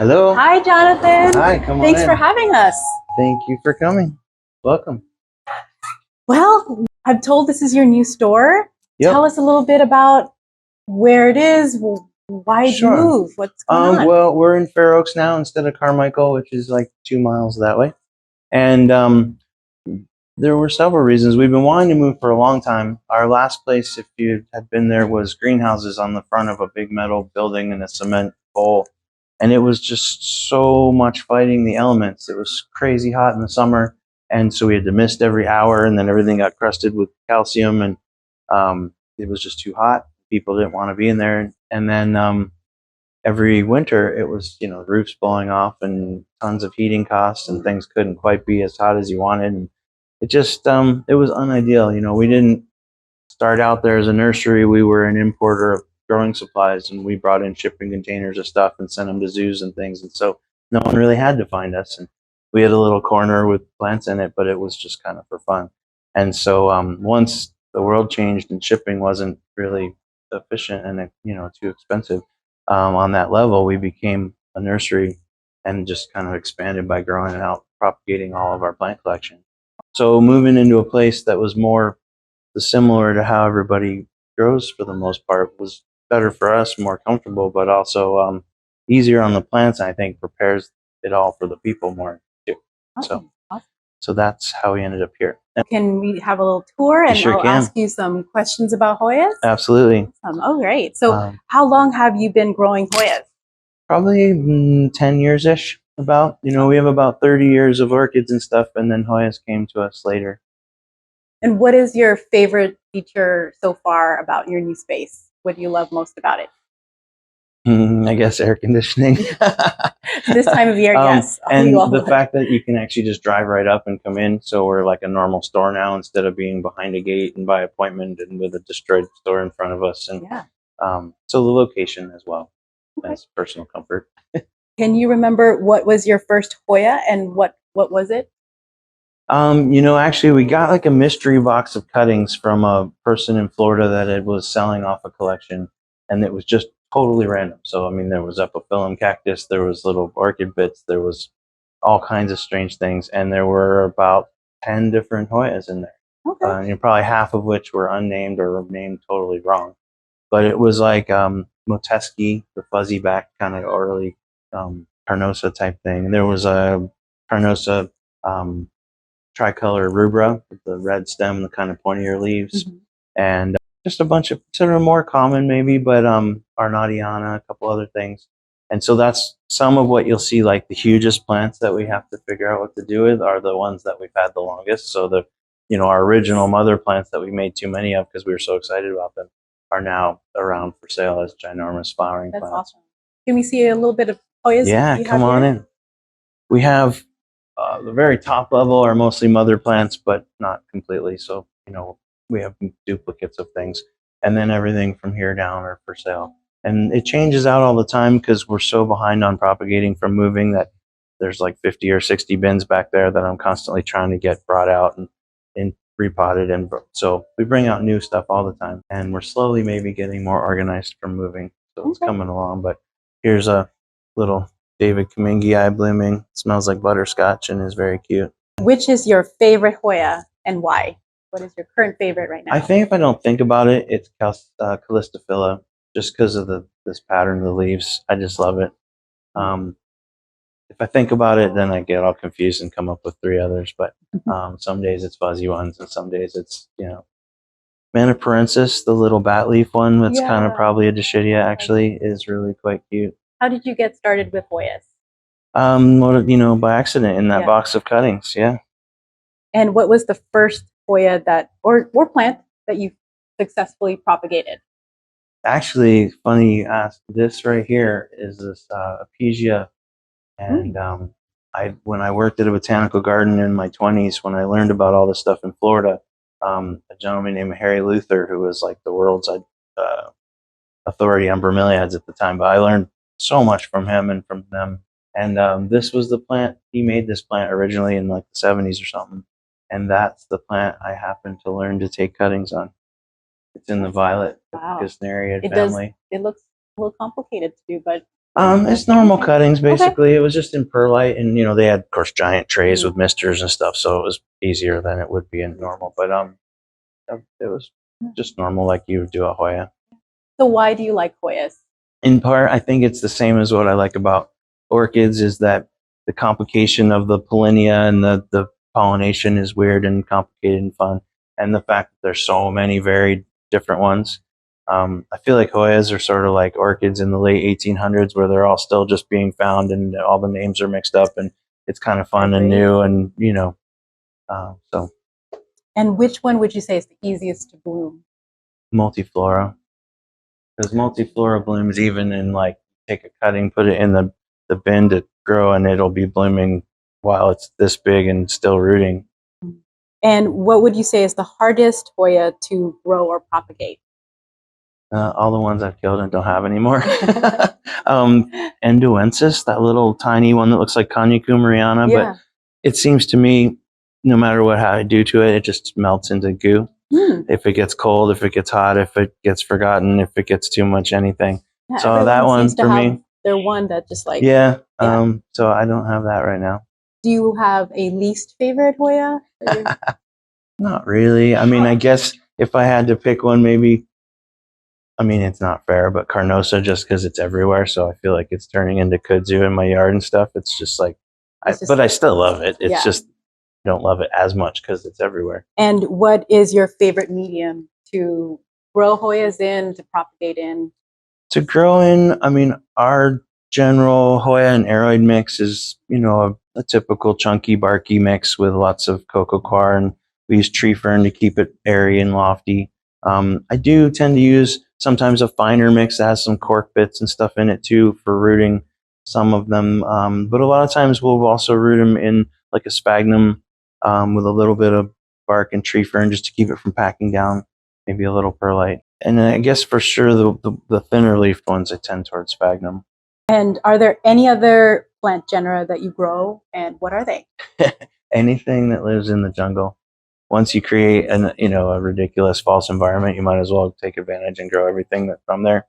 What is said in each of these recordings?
Hello. Hi, Jonathan. Hi, come on Thanks in. for having us. Thank you for coming. Welcome. Well, I'm told this is your new store. Yep. Tell us a little bit about where it is. Why'd you Sure. move? What's going on? Well, we're in Fair Oaks now instead of Carmichael, which is like 2 miles that way. And there were several reasons. We've been wanting to move for a long time. Our last place, if you had been there, was greenhouses on the front of a big metal building in a cement bowl. And it was just so much fighting the elements. It was crazy hot in the summer. And so we had to mist every hour, and then everything got crusted with calcium, and it was just too hot. People didn't want to be in there. And then every winter, it was, roofs blowing off and tons of heating costs, and things couldn't quite be as hot as you wanted. And it just, it was unideal. We didn't start out there as a nursery. We were an importer of growing supplies, and we brought in shipping containers of stuff and sent them to zoos and things. And so no one really had to find us. And we had a little corner with plants in it, but it was just kind of for fun. And so once the world changed and shipping wasn't really efficient and too expensive on that level, we became a nursery and just kind of expanded by growing it out, propagating all of our plant collection. So moving into a place that was more similar to how everybody grows for the most part was better for us, more comfortable, but also easier on the plants. And I think prepares it all for the people more too. Awesome. So that's how we ended up here. Can we have a little tour, and sure I'll ask you some questions about Hoyas? Absolutely. Awesome. Oh, great. So how long have you been growing Hoyas? Probably 10 years-ish about. We have about 30 years of orchids and stuff, and then Hoyas came to us later. And what is your favorite feature so far about your new space? What do you love most about it? I guess air conditioning. This time of year, yes. And the fact that you can actually just drive right up and come in. So we're like a normal store now instead of being behind a gate and by appointment and with a destroyed store in front of us. And so the location as well as personal comfort. Can you remember what was your first Hoya and what was it? Actually, we got like a mystery box of cuttings from a person in Florida that was selling off a collection, and it was just totally random. So, there was epiphyllum cactus, there was little orchid bits, there was all kinds of strange things, and there were about 10 different Hoyas in there. Okay. Probably half of which were unnamed or named totally wrong. But it was like Moteski, the fuzzy back kind of early Carnosa type thing. And there was a Carnosa tricolor rubra with the red stem and the kind of pointier leaves, and just a bunch of sort of more common maybe, but Arnaudiana, a couple other things. And so that's some of what you'll see, like the hugest plants that we have to figure out what to do with are the ones that we've had the longest. So our original mother plants that we made too many of because we were so excited about them are now around for sale as ginormous flowering plants. That's awesome. Can we see a little bit of Hoyas? Yeah, come on in. We have the very top level are mostly mother plants, but not completely. So, we have duplicates of things. And then everything from here down are for sale. And it changes out all the time because we're so behind on propagating from moving that there's like 50 or 60 bins back there that I'm constantly trying to get brought out and repotted. And so we bring out new stuff all the time. And we're slowly maybe getting more organized from moving. So it's coming along. But here's a little David Kamingii blooming. Smells like butterscotch and is very cute. Which is your favorite Hoya and why? What is your current favorite right now? I think if I don't think about it, it's Callistophila, just because of this pattern of the leaves. I just love it. If I think about it, then I get all confused and come up with 3 others. But some days it's fuzzy ones, and some days it's Maniparensis, the little bat leaf one. That's kind of probably a Dischidia. Actually, is really quite cute. How did you get started with Hoyas? By accident in that box of cuttings. Yeah. And what was the first Hoya or plant that you successfully propagated? Actually, funny you ask. This right here is this Apesia, and when I worked at a botanical garden in my 20s, when I learned about all this stuff in Florida, a gentleman named Harry Luther, who was like the world's authority on bromeliads at the time, but I learned so much from him and from them. And this was the plant. He made this plant originally in like the 70s or something. And that's the plant I happened to learn to take cuttings on. It's in the violet Gesneriid family. It looks a little complicated to do, but It's normal Okay. cuttings basically. It was just in perlite, and they had, of course, giant trays with misters and stuff, so it was easier than it would be in normal. But it was just normal, like you would do a Hoya. So why do you like Hoyas? In part, I think it's the same as what I like about orchids is that the complication of the pollinia and the pollination is weird and complicated and fun. And the fact that there's so many varied different ones. I feel like Hoyas are sort of like orchids in the late 1800s where they're all still just being found and all the names are mixed up and it's kind of fun and new and, so And which one would you say is the easiest to bloom? multiflora. Because multiflora blooms even in like take a cutting, put it in the bin to grow, and it'll be blooming while it's this big and still rooting. And what would you say is the hardest Hoya to grow or propagate? All the ones I've killed and don't have anymore. Enduensis, that little tiny one that looks like Cognacu Mariana, but it seems to me, no matter what I do to it, it just melts into goo. If it gets cold, if it gets hot, if it gets forgotten, if it gets too much anything. Yeah, so that one for me. They're one that just like so I don't have that right now. Do you have a least favorite Hoya? Not really. I mean, I guess if I had to pick one, maybe. I mean, it's not fair, but Carnosa, just because it's everywhere, so I feel like it's turning into kudzu in my yard and stuff. It's just like, but I still love it. It's just don't love it as much because it's everywhere. And what is your favorite medium to grow Hoyas in, to propagate in? To grow in, I mean, our general Hoya and aroid mix is, a typical chunky, barky mix with lots of coco coir, and we use tree fern to keep it airy and lofty. I do tend to use sometimes a finer mix that has some cork bits and stuff in it too for rooting some of them. But a lot of times we'll also root them in like a sphagnum with a little bit of bark and tree fern just to keep it from packing down, maybe a little perlite. And I guess for sure the thinner leafed ones I tend towards sphagnum. And are there any other plant genera that you grow, and what are they? Anything that lives in the jungle. Once you create a ridiculous false environment, you might as well take advantage and grow everything that's from there.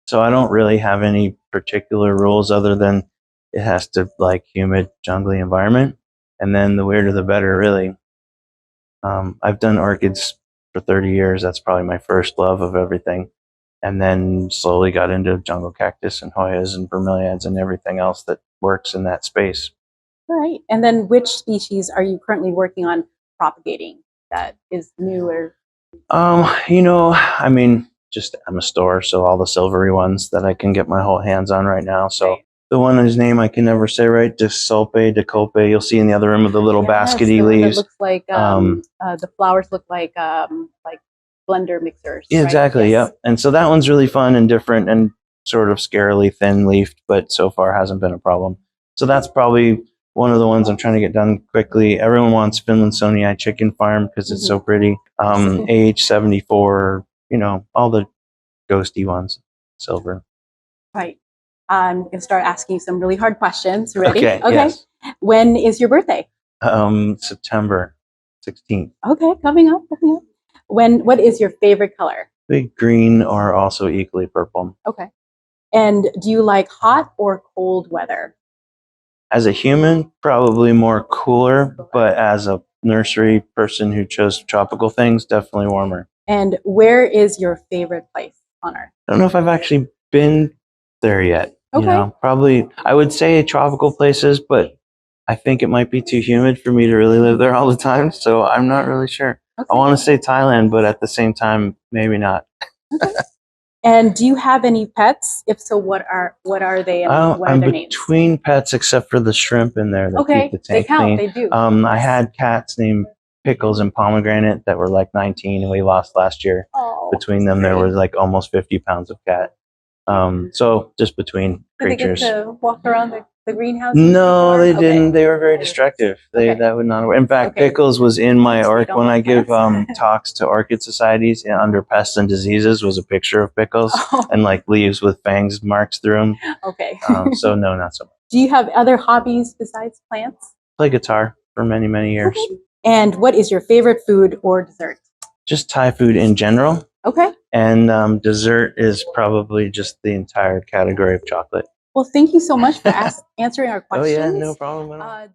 So I don't really have any particular rules other than it has to like humid, jungly environment. And then the weirder the better, really. I've done orchids for 30 years. That's probably my first love of everything. And then slowly got into jungle cactus and Hoyas and bromeliads and everything else that works in that space. All right. And then which species are you currently working on propagating that is new or? I mean, just I'm a store, so all the silvery ones that I can get my whole hands on right now. So the one whose name I can never say right, deculpe, you'll see in the other room with the little baskety leaves. It looks like the flowers look like blender mixers. Yeah, exactly. Yes. Yep. And so that one's really fun and different and sort of scarily thin leafed, but so far hasn't been a problem. So that's probably one of the ones I'm trying to get done quickly. Everyone wants Finlandsonii chicken farm because it's so pretty. AH74, all the ghosty ones, silver. Right. I'm going to start asking you some really hard questions. Ready? Okay. Yes. When is your birthday? September 16th. Okay, coming up. What is your favorite color? Big green or also equally purple. Okay. And do you like hot or cold weather? As a human, probably more cooler, but as a nursery person who chose tropical things, definitely warmer. And where is your favorite place on Earth? I don't know if I've actually been there yet. Okay. Probably, I would say tropical places, but I think it might be too humid for me to really live there all the time. So I'm not really sure. Okay. I want to say Thailand, but at the same time, maybe not. Okay. And do you have any pets? If so, what are they and what are their names? I'm between pets except for the shrimp in there that keep the tank clean. They do. I had cats named Pickles and Pomegranate that were like 19 and we lost last year. Oh, between them, there was like almost 50 pounds of cat. So just between creatures. Did they get to walk around the greenhouse? No, they didn't. They were very destructive. That would not work. In fact, Pickles was in my orchid when I give talks to orchid societies under pests and diseases. Was a picture of Pickles and like leaves with fangs marks through them. Okay. So no, not so much. Do you have other hobbies besides plants? Play guitar for many years. Okay. And what is your favorite food or dessert? Just Thai food in general. Okay. And dessert is probably just the entire category of chocolate. Well, thank you so much for answering our Oh questions. yeah, no problem at all.